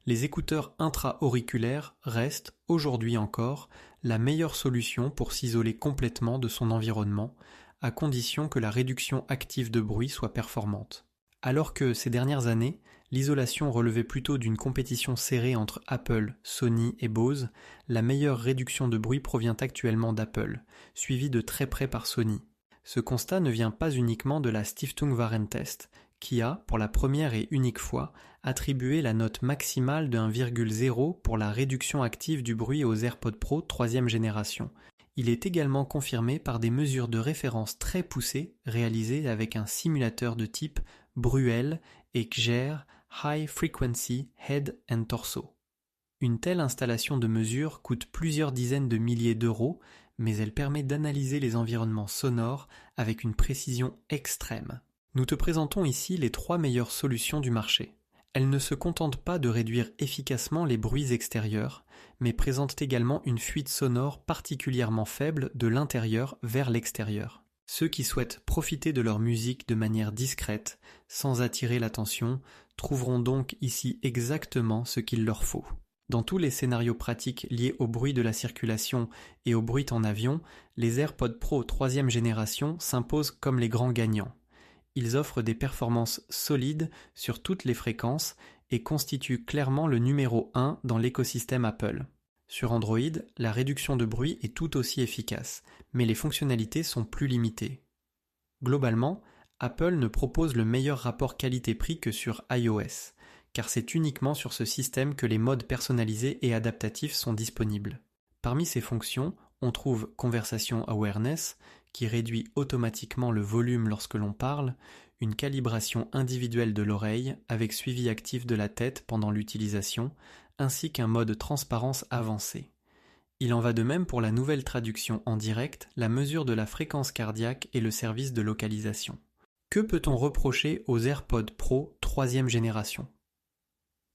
Les écouteurs intra-auriculaires restent, aujourd'hui encore, la meilleure solution pour s'isoler complètement de son environnement, à condition que la réduction active de bruit soit performante. Alors que ces dernières années, l'isolation relevait plutôt d'une compétition serrée entre Apple, Sony et Bose, la meilleure réduction de bruit provient actuellement d'Apple, suivie de très près par Sony. Ce constat ne vient pas uniquement de la Stiftung Warentest, qui a, pour la première et unique fois, attribué la note maximale de 1,0 pour la réduction active du bruit aux AirPods Pro 3e génération. Il est également confirmé par des mesures de référence très poussées réalisées avec un simulateur de type Bruel et Xer High Frequency Head and Torso. Une telle installation de mesure coûte plusieurs dizaines de milliers d'euros, mais elle permet d'analyser les environnements sonores avec une précision extrême. Nous te présentons ici les 3 meilleures solutions du marché. Elles ne se contentent pas de réduire efficacement les bruits extérieurs, mais présentent également une fuite sonore particulièrement faible de l'intérieur vers l'extérieur. Ceux qui souhaitent profiter de leur musique de manière discrète, sans attirer l'attention, trouveront donc ici exactement ce qu'il leur faut. Dans tous les scénarios pratiques liés au bruit de la circulation et au bruit en avion, les AirPods Pro 3e génération s'imposent comme les grands gagnants. Ils offrent des performances solides sur toutes les fréquences et constituent clairement le numéro 1 dans l'écosystème Apple. Sur Android, la réduction de bruit est tout aussi efficace, mais les fonctionnalités sont plus limitées. Globalement, Apple ne propose le meilleur rapport qualité-prix que sur iOS, car c'est uniquement sur ce système que les modes personnalisés et adaptatifs sont disponibles. Parmi ces fonctions, on trouve Conversation Awareness, qui réduit automatiquement le volume lorsque l'on parle, une calibration individuelle de l'oreille avec suivi actif de la tête pendant l'utilisation, ainsi qu'un mode transparence avancé. Il en va de même pour la nouvelle traduction en direct, la mesure de la fréquence cardiaque et le service de localisation. Que peut-on reprocher aux AirPods Pro 3e génération ?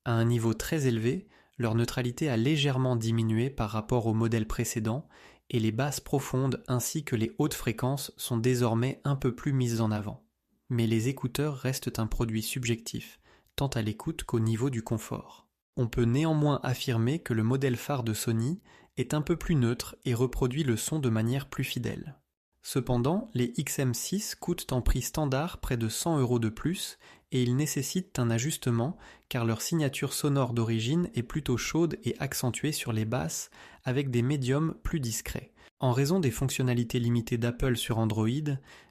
À un niveau très élevé, leur neutralité a légèrement diminué par rapport au modèle précédent et les basses profondes ainsi que les hautes fréquences sont désormais un peu plus mises en avant. Mais les écouteurs restent un produit subjectif, tant à l'écoute qu'au niveau du confort. On peut néanmoins affirmer que le modèle phare de Sony est un peu plus neutre et reproduit le son de manière plus fidèle. Cependant, les XM6 coûtent en prix standard près de 100 € de plus et ils nécessitent un ajustement car leur signature sonore d'origine est plutôt chaude et accentuée sur les basses avec des médiums plus discrets. En raison des fonctionnalités limitées d'Apple sur Android,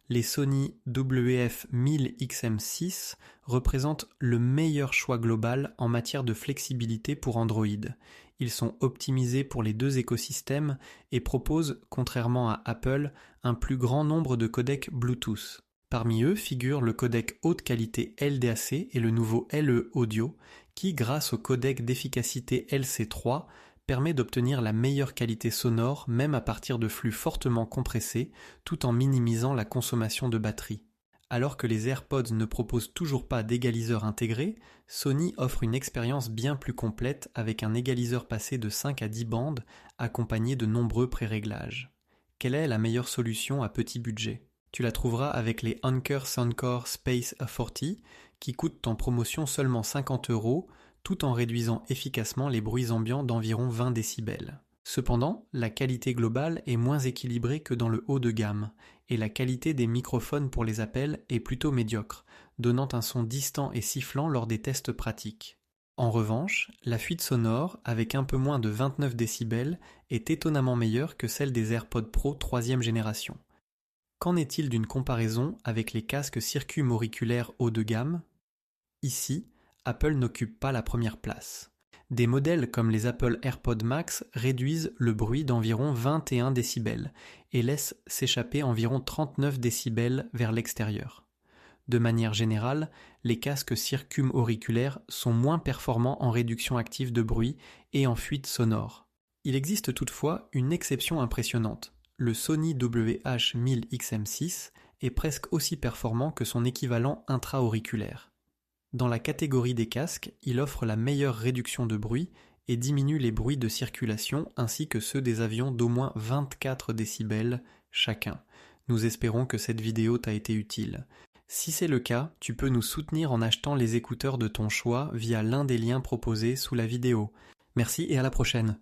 les Sony WF-1000XM6 représentent le meilleur choix global en matière de flexibilité pour Android. Ils sont optimisés pour les deux écosystèmes et proposent, contrairement à Apple, un plus grand nombre de codecs Bluetooth. Parmi eux figurent le codec haute qualité LDAC et le nouveau LE Audio, qui, grâce au codec d'efficacité LC3, permet d'obtenir la meilleure qualité sonore même à partir de flux fortement compressés, tout en minimisant la consommation de batterie. Alors que les AirPods ne proposent toujours pas d'égaliseur intégré, Sony offre une expérience bien plus complète avec un égaliseur passé de 5 à 10 bandes, accompagné de nombreux pré-réglages. Quelle est la meilleure solution à petit budget ? Tu la trouveras avec les Anker Soundcore Space A40, qui coûtent en promotion seulement 50 €, tout en réduisant efficacement les bruits ambiants d'environ 20 décibels. Cependant, la qualité globale est moins équilibrée que dans le haut de gamme, et la qualité des microphones pour les appels est plutôt médiocre, donnant un son distant et sifflant lors des tests pratiques. En revanche, la fuite sonore, avec un peu moins de 29 décibels, est étonnamment meilleure que celle des AirPods Pro 3e génération. Qu'en est-il d'une comparaison avec les casques circumauriculaires haut de gamme ? Ici, Apple n'occupe pas la première place. Des modèles comme les Apple AirPods Max réduisent le bruit d'environ 21 décibels et laissent s'échapper environ 39 décibels vers l'extérieur. De manière générale, les casques circumauriculaires sont moins performants en réduction active de bruit et en fuite sonore. Il existe toutefois une exception impressionnante. Le Sony WH-1000XM6 est presque aussi performant que son équivalent intra-auriculaire. Dans la catégorie des casques, il offre la meilleure réduction de bruit et diminue les bruits de circulation ainsi que ceux des avions d'au moins 24 décibels chacun. Nous espérons que cette vidéo t'a été utile. Si c'est le cas, tu peux nous soutenir en achetant les écouteurs de ton choix via l'un des liens proposés sous la vidéo. Merci et à la prochaine.